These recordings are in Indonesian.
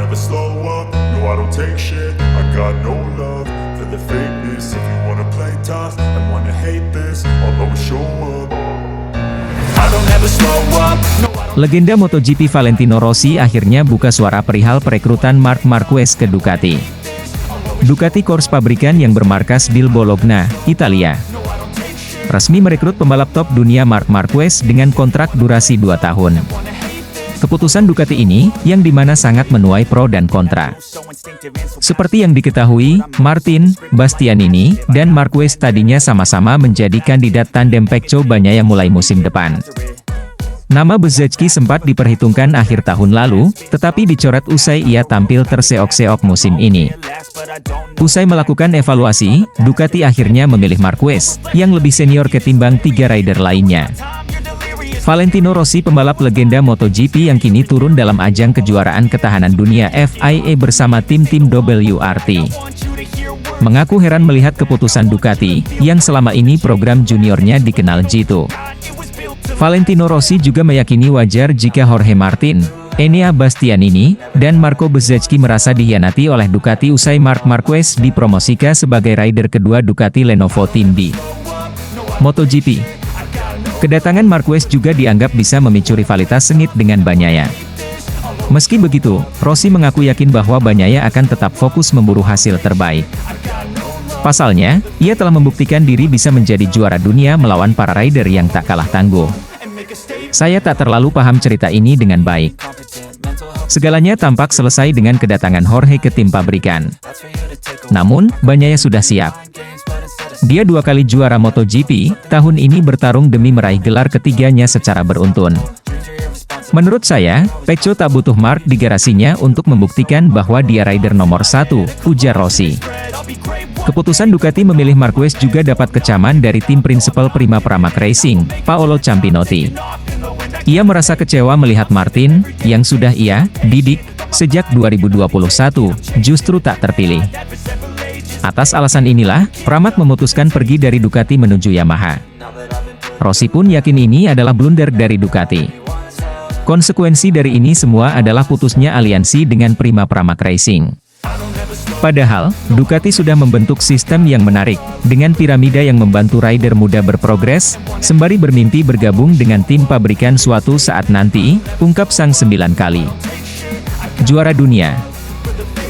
never slow up, no I don't take shit. I got no love for the fakeness. If you wanna play tough and wanna hate this, I'll always show up. I don't ever slow up, no I don't. Legenda MotoGP Valentino Rossi akhirnya buka suara perihal perekrutan Marc Marquez ke Ducati. Ducati Corse pabrikan yang bermarkas di Bologna, Italia, resmi merekrut pembalap top dunia Marc Marquez dengan kontrak durasi 2 tahun. Keputusan Ducati ini, yang dimana sangat menuai pro dan kontra. Seperti yang diketahui, Martin, Bastianini, dan Marquez tadinya sama-sama menjadi kandidat tandem Pecco Bagnaia mulai musim depan. Nama Bezzecchi sempat diperhitungkan akhir tahun lalu, tetapi dicoret usai ia tampil terseok-seok musim ini. Usai melakukan evaluasi, Ducati akhirnya memilih Marquez, yang lebih senior ketimbang 3 rider lainnya. Valentino Rossi, pembalap legenda MotoGP yang kini turun dalam ajang kejuaraan ketahanan dunia FIA bersama tim-tim WRT, mengaku heran melihat keputusan Ducati, yang selama ini program juniornya dikenal jitu. Valentino Rossi juga meyakini wajar jika Jorge Martin, Enea Bastianini, dan Marco Bezzecchi merasa dikhianati oleh Ducati usai Marc Marquez dipromosikan sebagai rider kedua Ducati Lenovo Team B MotoGP. Kedatangan Marquez juga dianggap bisa memicu rivalitas sengit dengan Bagnaia. Meski begitu, Rossi mengaku yakin bahwa Bagnaia akan tetap fokus memburu hasil terbaik. Pasalnya, ia telah membuktikan diri bisa menjadi juara dunia melawan para rider yang tak kalah tangguh. Saya tak terlalu paham cerita ini dengan baik. Segalanya tampak selesai dengan kedatangan Jorge ke tim pabrikan. Namun, Bagnaia sudah siap. Dia 2 kali juara MotoGP, tahun ini bertarung demi meraih gelar ketiganya secara beruntun. Menurut saya, Pecco tak butuh Marc di garasinya untuk membuktikan bahwa dia rider nomor 1, ujar Rossi. Keputusan Ducati memilih Marquez juga dapat kecaman dari tim prinsipal Prima Pramac Racing, Paolo Campinotti. Ia merasa kecewa melihat Martin, yang sudah ia didik sejak 2021, justru tak terpilih. Atas alasan inilah, Pramac memutuskan pergi dari Ducati menuju Yamaha. Rossi pun yakin ini adalah blunder dari Ducati. Konsekuensi dari ini semua adalah putusnya aliansi dengan Prima Pramac Racing. Padahal, Ducati sudah membentuk sistem yang menarik, dengan piramida yang membantu rider muda berprogres, sembari bermimpi bergabung dengan tim pabrikan suatu saat nanti, ungkap sang 9 kali juara dunia.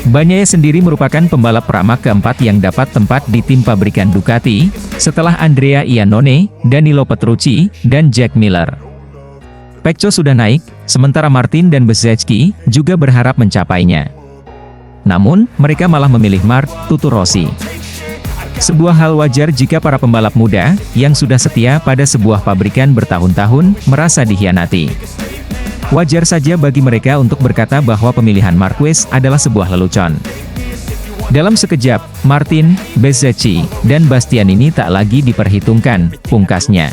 Bagnaia sendiri merupakan pembalap Pramac keempat yang dapat tempat di tim pabrikan Ducati, setelah Andrea Iannone, Danilo Petrucci, dan Jack Miller. Pecco sudah naik, sementara Martin dan Bezzecchi juga berharap mencapainya. Namun, mereka malah memilih Marc, tutur Rossi. Sebuah hal wajar jika para pembalap muda, yang sudah setia pada sebuah pabrikan bertahun-tahun, merasa dikhianati. Wajar saja bagi mereka untuk berkata bahwa pemilihan Marquez adalah sebuah lelucon. Dalam sekejap, Martin, Bezzecchi, dan Bastianini tak lagi diperhitungkan, pungkasnya.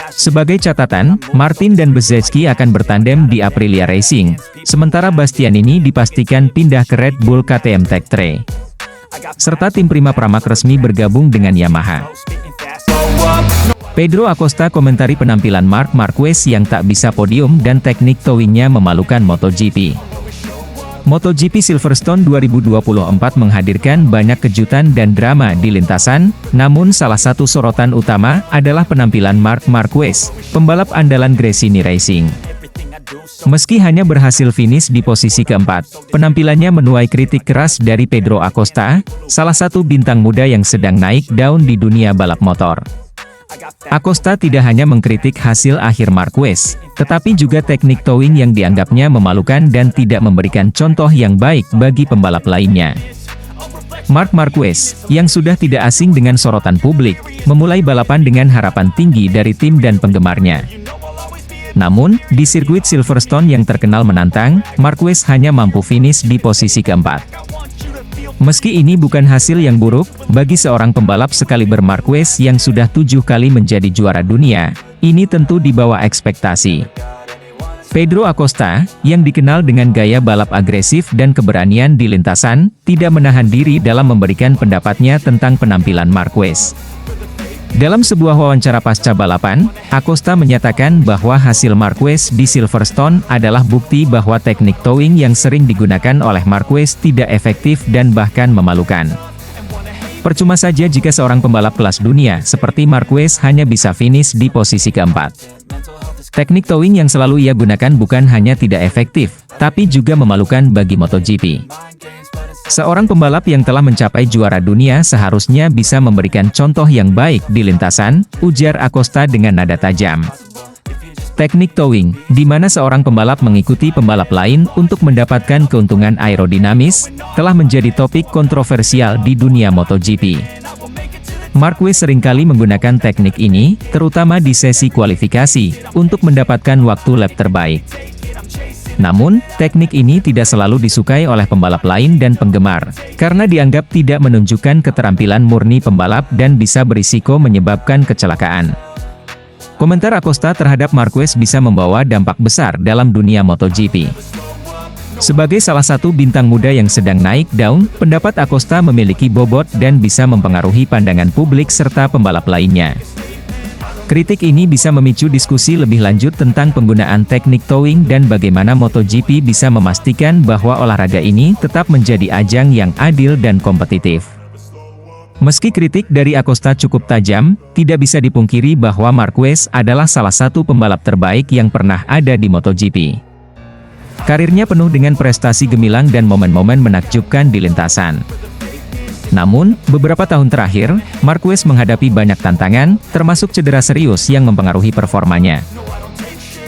Sebagai catatan, Martin dan Bezzecchi akan bertandem di Aprilia Racing, sementara Bastianini dipastikan pindah ke Red Bull KTM Tech 3. Serta tim Prima Pramac resmi bergabung dengan Yamaha. Pedro Acosta komentari penampilan Marc Marquez yang tak bisa podium dan teknik towingnya memalukan MotoGP. MotoGP Silverstone 2024 menghadirkan banyak kejutan dan drama di lintasan, namun salah satu sorotan utama adalah penampilan Marc Marquez, pembalap andalan Gresini Racing. Meski hanya berhasil finish di posisi keempat, penampilannya menuai kritik keras dari Pedro Acosta, salah satu bintang muda yang sedang naik daun di dunia balap motor. Acosta tidak hanya mengkritik hasil akhir Marquez, tetapi juga teknik towing yang dianggapnya memalukan dan tidak memberikan contoh yang baik bagi pembalap lainnya. Marc Marquez, yang sudah tidak asing dengan sorotan publik, memulai balapan dengan harapan tinggi dari tim dan penggemarnya. Namun, di sirkuit Silverstone yang terkenal menantang, Marquez hanya mampu finish di posisi keempat. Meski ini bukan hasil yang buruk, bagi seorang pembalap sekaliber Marquez yang sudah 7 kali menjadi juara dunia, ini tentu di bawah ekspektasi. Pedro Acosta, yang dikenal dengan gaya balap agresif dan keberanian di lintasan, tidak menahan diri dalam memberikan pendapatnya tentang penampilan Marquez. Dalam sebuah wawancara pasca balapan, Acosta menyatakan bahwa hasil Marquez di Silverstone adalah bukti bahwa teknik towing yang sering digunakan oleh Marquez tidak efektif dan bahkan memalukan. Percuma saja jika seorang pembalap kelas dunia seperti Marquez hanya bisa finish di posisi keempat. Teknik towing yang selalu ia gunakan bukan hanya tidak efektif, tapi juga memalukan bagi MotoGP. Seorang pembalap yang telah mencapai juara dunia seharusnya bisa memberikan contoh yang baik di lintasan, ujar Acosta dengan nada tajam. Teknik towing, di mana seorang pembalap mengikuti pembalap lain untuk mendapatkan keuntungan aerodinamis, telah menjadi topik kontroversial di dunia MotoGP. Marquez seringkali menggunakan teknik ini, terutama di sesi kualifikasi, untuk mendapatkan waktu lap terbaik. Namun, teknik ini tidak selalu disukai oleh pembalap lain dan penggemar, karena dianggap tidak menunjukkan keterampilan murni pembalap dan bisa berisiko menyebabkan kecelakaan. Komentar Acosta terhadap Marquez bisa membawa dampak besar dalam dunia MotoGP. Sebagai salah satu bintang muda yang sedang naik daun, pendapat Acosta memiliki bobot dan bisa mempengaruhi pandangan publik serta pembalap lainnya. Kritik ini bisa memicu diskusi lebih lanjut tentang penggunaan teknik towing dan bagaimana MotoGP bisa memastikan bahwa olahraga ini tetap menjadi ajang yang adil dan kompetitif. Meski kritik dari Acosta cukup tajam, tidak bisa dipungkiri bahwa Marquez adalah salah satu pembalap terbaik yang pernah ada di MotoGP. Karirnya penuh dengan prestasi gemilang dan momen-momen menakjubkan di lintasan. Namun, beberapa tahun terakhir, Marquez menghadapi banyak tantangan, termasuk cedera serius yang mempengaruhi performanya.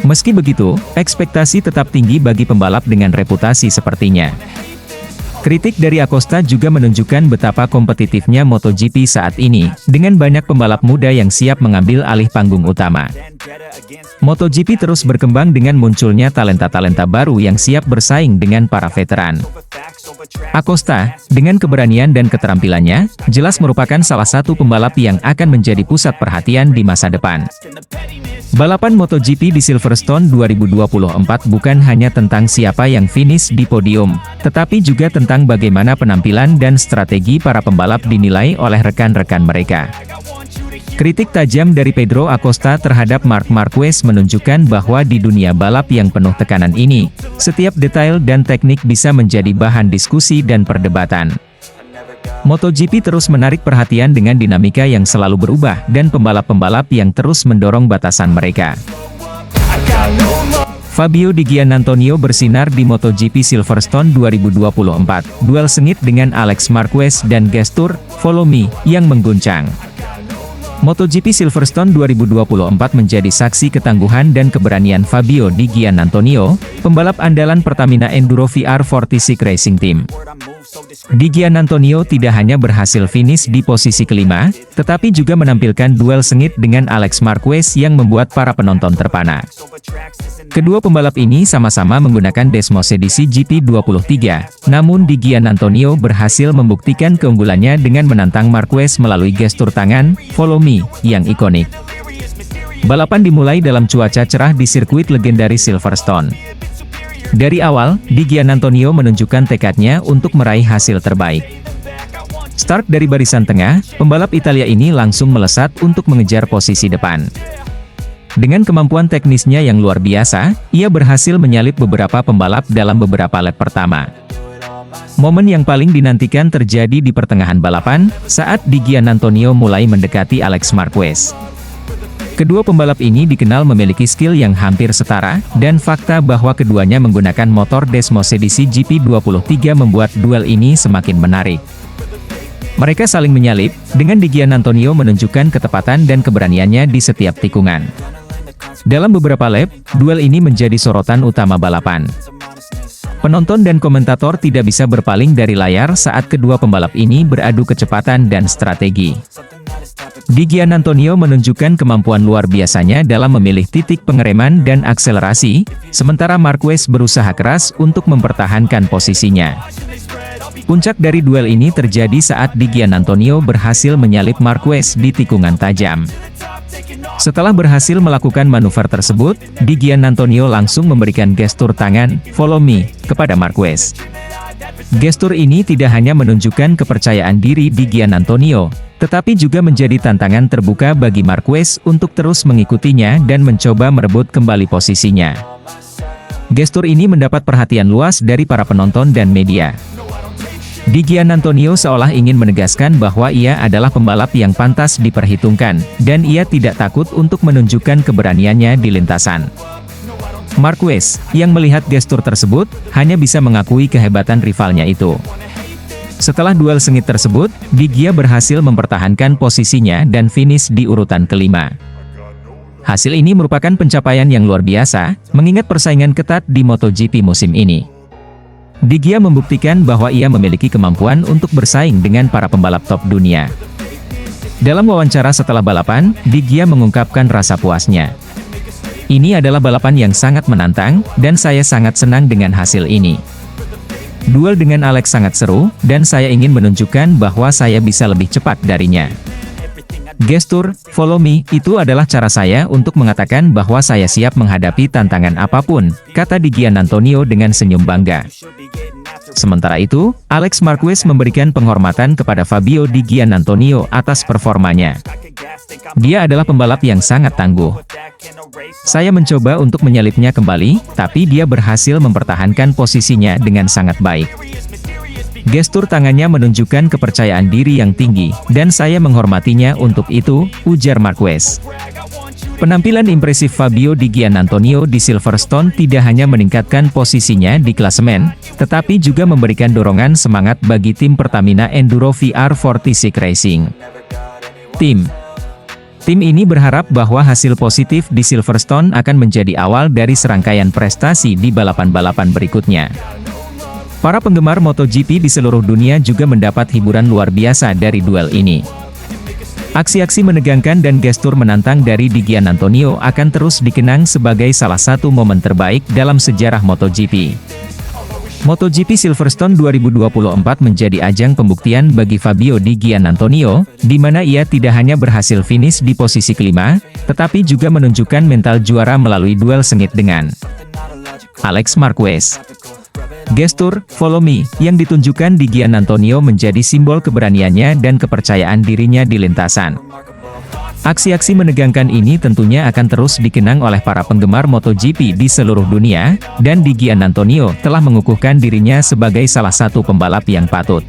Meski begitu, ekspektasi tetap tinggi bagi pembalap dengan reputasi sepertinya. Kritik dari Acosta juga menunjukkan betapa kompetitifnya MotoGP saat ini, dengan banyak pembalap muda yang siap mengambil alih panggung utama. MotoGP terus berkembang dengan munculnya talenta-talenta baru yang siap bersaing dengan para veteran. Acosta, dengan keberanian dan keterampilannya, jelas merupakan salah satu pembalap yang akan menjadi pusat perhatian di masa depan. Balapan MotoGP di Silverstone 2024 bukan hanya tentang siapa yang finish di podium, tetapi juga tentang bagaimana penampilan dan strategi para pembalap dinilai oleh rekan-rekan mereka. Kritik tajam dari Pedro Acosta terhadap Marc Marquez menunjukkan bahwa di dunia balap yang penuh tekanan ini, setiap detail dan teknik bisa menjadi bahan diskusi dan perdebatan. MotoGP terus menarik perhatian dengan dinamika yang selalu berubah dan pembalap-pembalap yang terus mendorong batasan mereka. Fabio Di Giannantonio bersinar di MotoGP Silverstone 2024, duel sengit dengan Alex Marquez dan gestur "Follow Me" yang mengguncang. MotoGP Silverstone 2024 menjadi saksi ketangguhan dan keberanian Fabio Di Giannantonio, pembalap andalan Pertamina Enduro VR46 Racing Team. Di Giannantonio tidak hanya berhasil finish di posisi kelima, tetapi juga menampilkan duel sengit dengan Alex Marquez yang membuat para penonton terpana. Kedua pembalap ini sama-sama menggunakan Desmos edisi GP23, namun Di Giannantonio berhasil membuktikan keunggulannya dengan menantang Marquez melalui gestur tangan "Follow Me" yang ikonik. Balapan dimulai dalam cuaca cerah di sirkuit legendaris Silverstone. Dari awal, Di Giannantonio menunjukkan tekadnya untuk meraih hasil terbaik. Start dari barisan tengah, pembalap Italia ini langsung melesat untuk mengejar posisi depan. Dengan kemampuan teknisnya yang luar biasa, ia berhasil menyalip beberapa pembalap dalam beberapa lap pertama. Momen yang paling dinantikan terjadi di pertengahan balapan, saat Di Giannantonio mulai mendekati Alex Marquez. Kedua pembalap ini dikenal memiliki skill yang hampir setara, dan fakta bahwa keduanya menggunakan motor Desmos edisi GP23 membuat duel ini semakin menarik. Mereka saling menyalip, dengan Di Giannantonio menunjukkan ketepatan dan keberaniannya di setiap tikungan. Dalam beberapa lap, duel ini menjadi sorotan utama balapan. Penonton dan komentator tidak bisa berpaling dari layar saat kedua pembalap ini beradu kecepatan dan strategi. Di Giannantonio menunjukkan kemampuan luar biasanya dalam memilih titik pengereman dan akselerasi, sementara Marquez berusaha keras untuk mempertahankan posisinya. Puncak dari duel ini terjadi saat Di Giannantonio berhasil menyalip Marquez di tikungan tajam. Setelah berhasil melakukan manuver tersebut, Di Giannantonio langsung memberikan gestur tangan "Follow Me" kepada Marquez. Gestur ini tidak hanya menunjukkan kepercayaan diri Di Giannantonio, tetapi juga menjadi tantangan terbuka bagi Marquez untuk terus mengikutinya dan mencoba merebut kembali posisinya. Gestur ini mendapat perhatian luas dari para penonton dan media. Di Giannantonio seolah ingin menegaskan bahwa ia adalah pembalap yang pantas diperhitungkan, dan ia tidak takut untuk menunjukkan keberaniannya di lintasan. Marquez, yang melihat gestur tersebut, hanya bisa mengakui kehebatan rivalnya itu. Setelah duel sengit tersebut, Di Gia berhasil mempertahankan posisinya dan finish di urutan kelima. Hasil ini merupakan pencapaian yang luar biasa, mengingat persaingan ketat di MotoGP musim ini. Di Gia membuktikan bahwa ia memiliki kemampuan untuk bersaing dengan para pembalap top dunia. Dalam wawancara setelah balapan, Di Gia mengungkapkan rasa puasnya. Ini adalah balapan yang sangat menantang, dan saya sangat senang dengan hasil ini. Duel dengan Alex sangat seru, dan saya ingin menunjukkan bahwa saya bisa lebih cepat darinya. Gestur, follow me, itu adalah cara saya untuk mengatakan bahwa saya siap menghadapi tantangan apapun, kata Di Giannantonio dengan senyum bangga. Sementara itu, Alex Marquez memberikan penghormatan kepada Fabio Di Giannantonio atas performanya. Dia adalah pembalap yang sangat tangguh. Saya mencoba untuk menyalipnya kembali, tapi dia berhasil mempertahankan posisinya dengan sangat baik. Gestur tangannya menunjukkan kepercayaan diri yang tinggi, dan saya menghormatinya untuk itu, ujar Marquez. Penampilan impresif Fabio Di Giannantonio di Silverstone tidak hanya meningkatkan posisinya di klasemen, tetapi juga memberikan dorongan semangat bagi tim Pertamina Enduro VR46 Racing. Tim ini berharap bahwa hasil positif di Silverstone akan menjadi awal dari serangkaian prestasi di balapan-balapan berikutnya. Para penggemar MotoGP di seluruh dunia juga mendapat hiburan luar biasa dari duel ini. Aksi-aksi menegangkan dan gestur menantang dari Di Giannantonio akan terus dikenang sebagai salah satu momen terbaik dalam sejarah MotoGP. MotoGP Silverstone 2024 menjadi ajang pembuktian bagi Fabio Di Giannantonio, di mana ia tidak hanya berhasil finish di posisi kelima, tetapi juga menunjukkan mental juara melalui duel sengit dengan Alex Marquez. Gestur, follow me, yang ditunjukkan Di Giannantonio menjadi simbol keberaniannya dan kepercayaan dirinya di lintasan. Aksi-aksi menegangkan ini tentunya akan terus dikenang oleh para penggemar MotoGP di seluruh dunia, dan Di Giannantonio telah mengukuhkan dirinya sebagai salah satu pembalap yang patut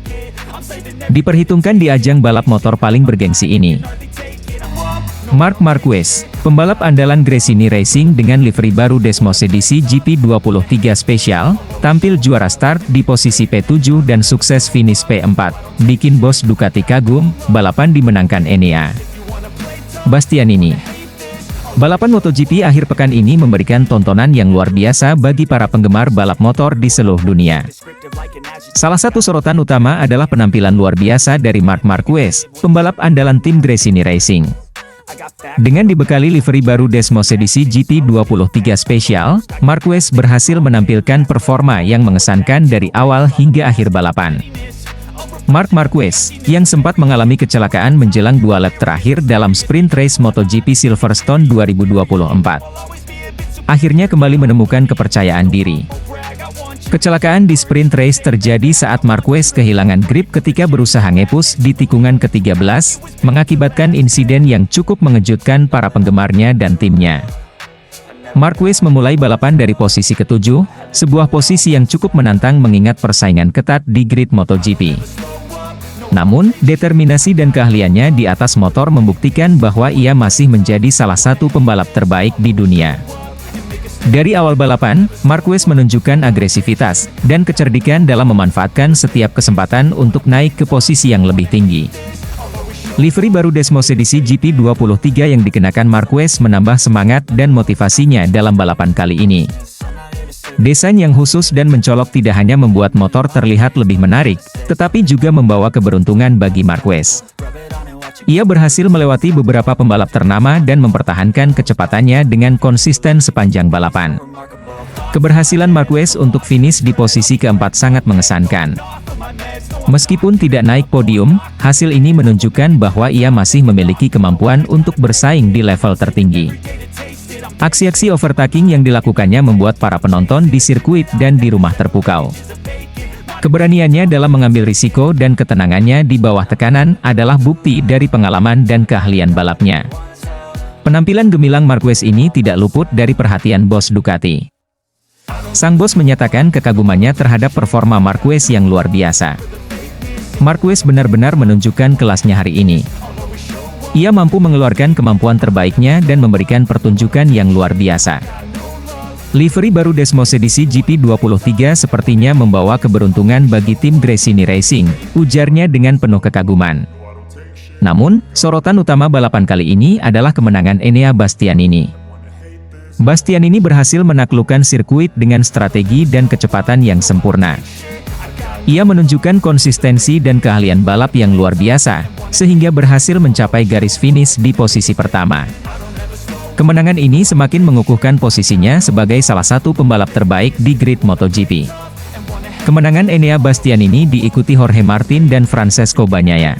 diperhitungkan di ajang balap motor paling bergengsi ini. Marc Marquez, pembalap andalan Gresini Racing dengan livery baru Desmos edisi GP23 Special, tampil juara start di posisi P7 dan sukses finish P4, bikin bos Ducati kagum. Balapan dimenangkan Enea Bastianini. Balapan MotoGP akhir pekan ini memberikan tontonan yang luar biasa bagi para penggemar balap motor di seluruh dunia. Salah satu sorotan utama adalah penampilan luar biasa dari Marc Marquez, pembalap andalan tim Gresini Racing. Dengan dibekali livery baru Desmos edisi GP23 Special, Marquez berhasil menampilkan performa yang mengesankan dari awal hingga akhir balapan. Marc Marquez, yang sempat mengalami kecelakaan menjelang 2 lap terakhir dalam sprint race MotoGP Silverstone 2024, akhirnya kembali menemukan kepercayaan diri. Kecelakaan di sprint race terjadi saat Marquez kehilangan grip ketika berusaha ngepus di tikungan ke-13, mengakibatkan insiden yang cukup mengejutkan para penggemarnya dan timnya. Marquez memulai balapan dari posisi ke-7, sebuah posisi yang cukup menantang mengingat persaingan ketat di grid MotoGP. Namun, determinasi dan keahliannya di atas motor membuktikan bahwa ia masih menjadi salah satu pembalap terbaik di dunia. Dari awal balapan, Marquez menunjukkan agresivitas dan kecerdikan dalam memanfaatkan setiap kesempatan untuk naik ke posisi yang lebih tinggi. Livery baru Desmos edisi GP23 yang dikenakan Marquez menambah semangat dan motivasinya dalam balapan kali ini. Desain yang khusus dan mencolok tidak hanya membuat motor terlihat lebih menarik, tetapi juga membawa keberuntungan bagi Marquez. Ia berhasil melewati beberapa pembalap ternama dan mempertahankan kecepatannya dengan konsisten sepanjang balapan. Keberhasilan Marquez untuk finish di posisi keempat sangat mengesankan. Meskipun tidak naik podium, hasil ini menunjukkan bahwa ia masih memiliki kemampuan untuk bersaing di level tertinggi. Aksi-aksi overtaking yang dilakukannya membuat para penonton di sirkuit dan di rumah terpukau. Keberaniannya dalam mengambil risiko dan ketenangannya di bawah tekanan adalah bukti dari pengalaman dan keahlian balapnya. Penampilan gemilang Marquez ini tidak luput dari perhatian bos Ducati. Sang bos menyatakan kekagumannya terhadap performa Marquez yang luar biasa. Marquez benar-benar menunjukkan kelasnya hari ini. Ia mampu mengeluarkan kemampuan terbaiknya dan memberikan pertunjukan yang luar biasa. Livery baru Desmos edisi GP23 sepertinya membawa keberuntungan bagi tim Gresini Racing, ujarnya dengan penuh kekaguman. Namun, sorotan utama balapan kali ini adalah kemenangan Enea Bastianini. Bastianini berhasil menaklukkan sirkuit dengan strategi dan kecepatan yang sempurna. Ia menunjukkan konsistensi dan keahlian balap yang luar biasa, sehingga berhasil mencapai garis finish di posisi pertama. Kemenangan ini semakin mengukuhkan posisinya sebagai salah satu pembalap terbaik di grid MotoGP. Kemenangan Enea Bastianini diikuti Jorge Martin dan Francesco Bagnaia.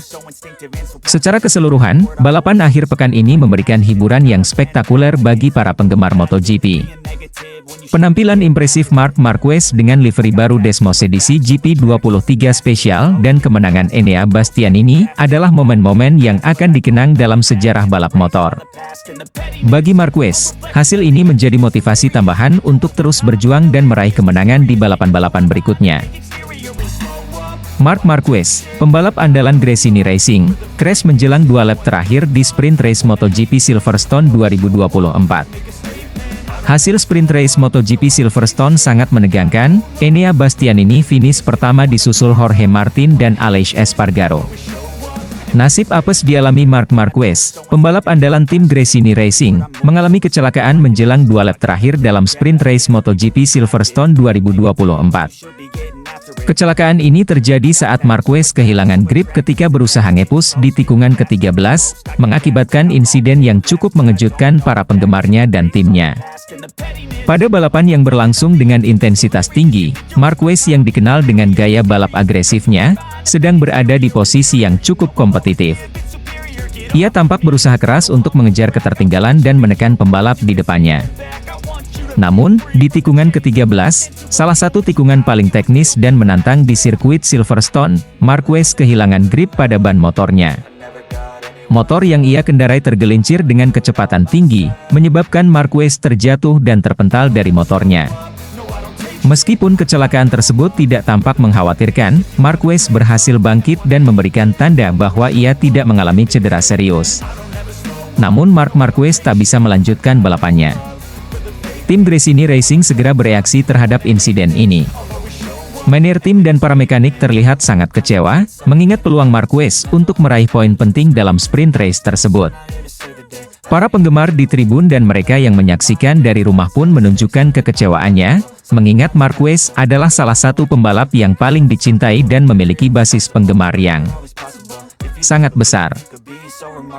Secara keseluruhan, balapan akhir pekan ini memberikan hiburan yang spektakuler bagi para penggemar MotoGP. Penampilan impresif Marc Marquez dengan livery baru Desmos edisi GP23 spesial dan kemenangan Enea Bastianini adalah momen-momen yang akan dikenang dalam sejarah balap motor. Bagi Marquez, hasil ini menjadi motivasi tambahan untuk terus berjuang dan meraih kemenangan di balapan-balapan berikutnya. Marc Marquez, pembalap andalan Gresini Racing, crash menjelang 2 lap terakhir di sprint race MotoGP Silverstone 2024. Hasil sprint race MotoGP Silverstone sangat menegangkan. Enea Bastianini finish pertama disusul Jorge Martin dan Aleix Espargaro. Nasib apes dialami Marc Marquez, pembalap andalan tim Gresini Racing, mengalami kecelakaan menjelang 2 lap terakhir dalam sprint race MotoGP Silverstone 2024. Kecelakaan ini terjadi saat Marquez kehilangan grip ketika berusaha ngepus di tikungan ke-13, mengakibatkan insiden yang cukup mengejutkan para penggemarnya dan timnya. Pada balapan yang berlangsung dengan intensitas tinggi, Marquez yang dikenal dengan gaya balap agresifnya, sedang berada di posisi yang cukup kompetitif. Ia tampak berusaha keras untuk mengejar ketertinggalan dan menekan pembalap di depannya. Namun, di tikungan ke-13, salah satu tikungan paling teknis dan menantang di sirkuit Silverstone, Marquez kehilangan grip pada ban motornya. Motor yang ia kendarai tergelincir dengan kecepatan tinggi, menyebabkan Marquez terjatuh dan terpental dari motornya. Meskipun kecelakaan tersebut tidak tampak mengkhawatirkan, Marquez berhasil bangkit dan memberikan tanda bahwa ia tidak mengalami cedera serius. Namun Marc Marquez tak bisa melanjutkan balapannya. Tim Gresini Racing segera bereaksi terhadap insiden ini. Manajer tim dan para mekanik terlihat sangat kecewa, mengingat peluang Marquez untuk meraih poin penting dalam sprint race tersebut. Para penggemar di tribun dan mereka yang menyaksikan dari rumah pun menunjukkan kekecewaannya, mengingat Marquez adalah salah satu pembalap yang paling dicintai dan memiliki basis penggemar yang sangat besar.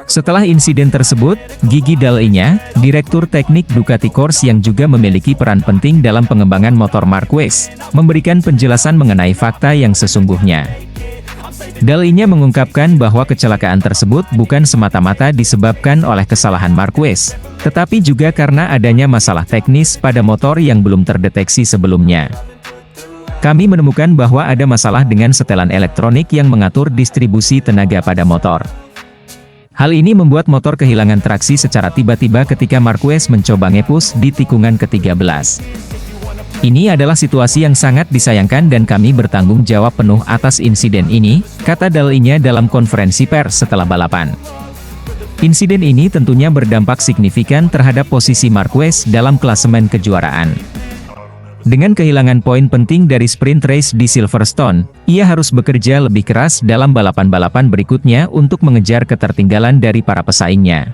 Setelah insiden tersebut, Gigi Dall'Igna, direktur teknik Ducati Corse yang juga memiliki peran penting dalam pengembangan motor Marquez, memberikan penjelasan mengenai fakta yang sesungguhnya. Dall'Igna mengungkapkan bahwa kecelakaan tersebut bukan semata-mata disebabkan oleh kesalahan Marquez, tetapi juga karena adanya masalah teknis pada motor yang belum terdeteksi sebelumnya. Kami menemukan bahwa ada masalah dengan setelan elektronik yang mengatur distribusi tenaga pada motor. Hal ini membuat motor kehilangan traksi secara tiba-tiba ketika Marquez mencoba ngepus di tikungan ke-13. Ini adalah situasi yang sangat disayangkan dan kami bertanggung jawab penuh atas insiden ini, kata Dall'Igna dalam konferensi pers setelah balapan. Insiden ini tentunya berdampak signifikan terhadap posisi Marquez dalam klasemen kejuaraan. Dengan kehilangan poin penting dari sprint race di Silverstone, ia harus bekerja lebih keras dalam balapan-balapan berikutnya untuk mengejar ketertinggalan dari para pesaingnya.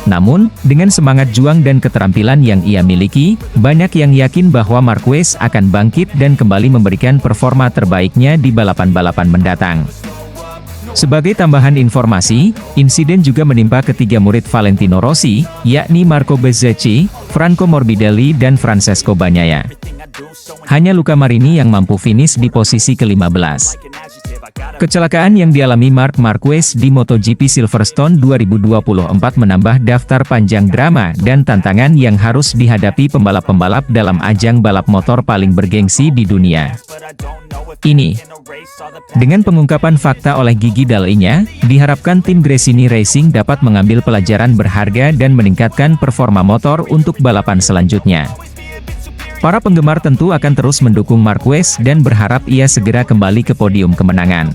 Namun, dengan semangat juang dan keterampilan yang ia miliki, banyak yang yakin bahwa Marquez akan bangkit dan kembali memberikan performa terbaiknya di balapan-balapan mendatang. Sebagai tambahan informasi, insiden juga menimpa ketiga murid Valentino Rossi, yakni Marco Bezzecchi, Franco Morbidelli dan Francesco Bagnaia. Hanya Luca Marini yang mampu finish di posisi ke-15. Kecelakaan yang dialami Marc Marquez di MotoGP Silverstone 2024 menambah daftar panjang drama dan tantangan yang harus dihadapi pembalap-pembalap dalam ajang balap motor paling bergengsi di dunia ini. Dengan pengungkapan fakta oleh Gigi Dall'Igna, diharapkan tim Gresini Racing dapat mengambil pelajaran berharga dan meningkatkan performa motor untuk balapan selanjutnya. Para penggemar tentu akan terus mendukung Marquez dan berharap ia segera kembali ke podium kemenangan.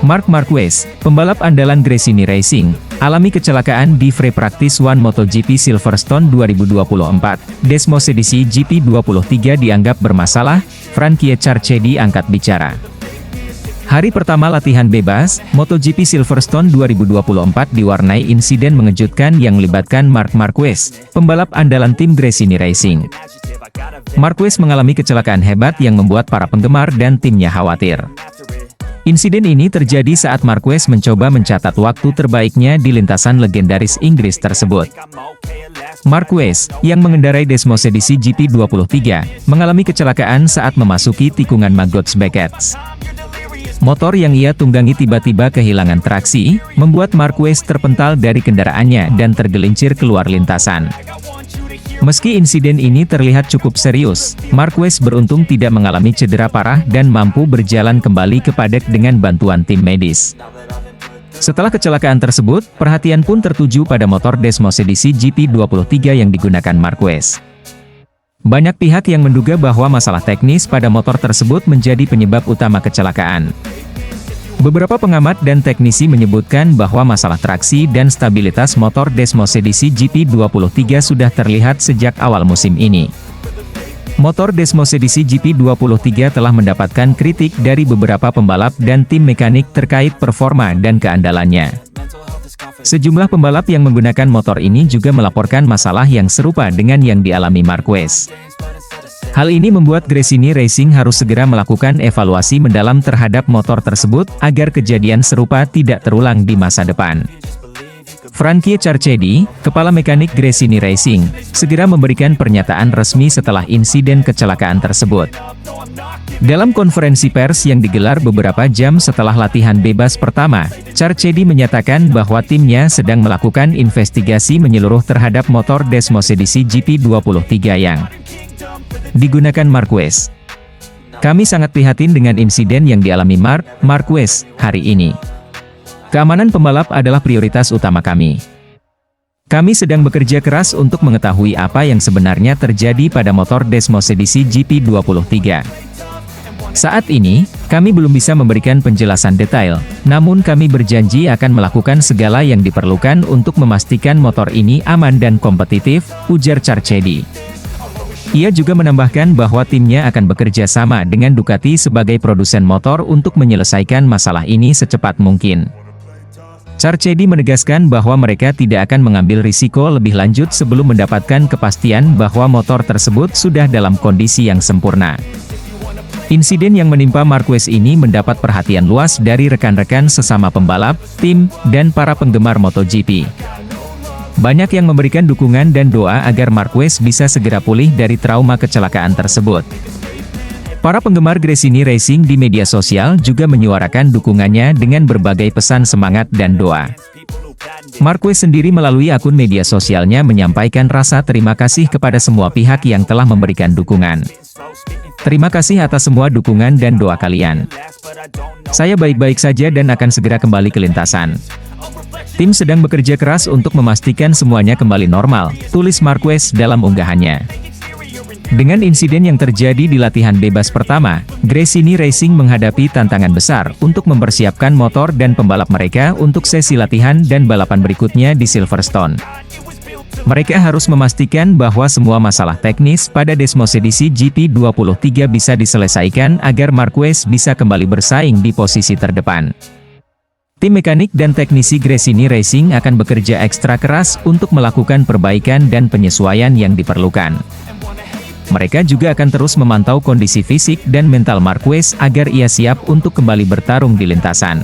Marc Marquez, pembalap andalan Gresini Racing, alami kecelakaan di Free Practice 1 MotoGP Silverstone 2024. Desmosedici GP23 dianggap bermasalah, Frankie Carchedi angkat bicara. Hari pertama latihan bebas, MotoGP Silverstone 2024 diwarnai insiden mengejutkan yang melibatkan Marc Marquez, pembalap andalan tim Gresini Racing. Marquez mengalami kecelakaan hebat yang membuat para penggemar dan timnya khawatir. Insiden ini terjadi saat Marquez mencoba mencatat waktu terbaiknya di lintasan legendaris Inggris tersebut. Marquez, yang mengendarai Desmosedici GP23, mengalami kecelakaan saat memasuki tikungan Maggots Beckett. Motor yang ia tunggangi tiba-tiba kehilangan traksi, membuat Marquez terpental dari kendaraannya dan tergelincir keluar lintasan. Meski insiden ini terlihat cukup serius, Marquez beruntung tidak mengalami cedera parah dan mampu berjalan kembali ke paddock dengan bantuan tim medis. Setelah kecelakaan tersebut, perhatian pun tertuju pada motor Desmosedici GP23 yang digunakan Marquez. Banyak pihak yang menduga bahwa masalah teknis pada motor tersebut menjadi penyebab utama kecelakaan. Beberapa pengamat dan teknisi menyebutkan bahwa masalah traksi dan stabilitas motor Desmosedici GP23 sudah terlihat sejak awal musim ini. Motor Desmosedici GP23 telah mendapatkan kritik dari beberapa pembalap dan tim mekanik terkait performa dan keandalannya. Sejumlah pembalap yang menggunakan motor ini juga melaporkan masalah yang serupa dengan yang dialami Marquez. Hal ini membuat Gresini Racing harus segera melakukan evaluasi mendalam terhadap motor tersebut, agar kejadian serupa tidak terulang di masa depan. Frankie Carchedi, kepala mekanik Gresini Racing, segera memberikan pernyataan resmi setelah insiden kecelakaan tersebut. Dalam konferensi pers yang digelar beberapa jam setelah latihan bebas pertama, Carchedi menyatakan bahwa timnya sedang melakukan investigasi menyeluruh terhadap motor Desmosedici GP23 yang digunakan Marquez. Kami sangat prihatin dengan insiden yang dialami Marc Marquez hari ini. Keamanan pembalap adalah prioritas utama kami. Kami sedang bekerja keras untuk mengetahui apa yang sebenarnya terjadi pada motor Desmosedici GP23. Saat ini, kami belum bisa memberikan penjelasan detail, namun kami berjanji akan melakukan segala yang diperlukan untuk memastikan motor ini aman dan kompetitif, ujar Carchedi. Ia juga menambahkan bahwa timnya akan bekerja sama dengan Ducati sebagai produsen motor untuk menyelesaikan masalah ini secepat mungkin. Carchedi menegaskan bahwa mereka tidak akan mengambil risiko lebih lanjut sebelum mendapatkan kepastian bahwa motor tersebut sudah dalam kondisi yang sempurna. Insiden yang menimpa Marquez ini mendapat perhatian luas dari rekan-rekan sesama pembalap, tim, dan para penggemar MotoGP. Banyak yang memberikan dukungan dan doa agar Marquez bisa segera pulih dari trauma kecelakaan tersebut. Para penggemar Gresini Racing di media sosial juga menyuarakan dukungannya dengan berbagai pesan semangat dan doa. Marquez sendiri melalui akun media sosialnya menyampaikan rasa terima kasih kepada semua pihak yang telah memberikan dukungan. Terima kasih atas semua dukungan dan doa kalian. Saya baik-baik saja dan akan segera kembali ke lintasan. Tim sedang bekerja keras untuk memastikan semuanya kembali normal, tulis Marquez dalam unggahannya. Dengan insiden yang terjadi di latihan bebas pertama, Gresini Racing menghadapi tantangan besar untuk mempersiapkan motor dan pembalap mereka untuk sesi latihan dan balapan berikutnya di Silverstone. Mereka harus memastikan bahwa semua masalah teknis pada Desmosedici GP23 bisa diselesaikan agar Marquez bisa kembali bersaing di posisi terdepan. Tim mekanik dan teknisi Gresini Racing akan bekerja ekstra keras untuk melakukan perbaikan dan penyesuaian yang diperlukan. Mereka juga akan terus memantau kondisi fisik dan mental Marquez agar ia siap untuk kembali bertarung di lintasan.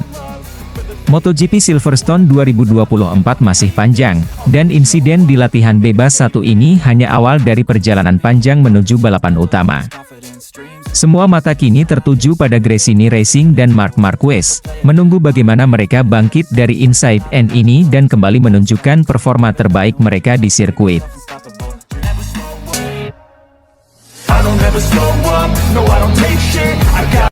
MotoGP Silverstone 2024 masih panjang, dan insiden di latihan bebas satu ini hanya awal dari perjalanan panjang menuju balapan utama. Semua mata kini tertuju pada Gresini Racing dan Marc Marquez, menunggu bagaimana mereka bangkit dari Inside N ini dan kembali menunjukkan performa terbaik mereka di sirkuit. I don't ever slow up, no I don't take shit, I got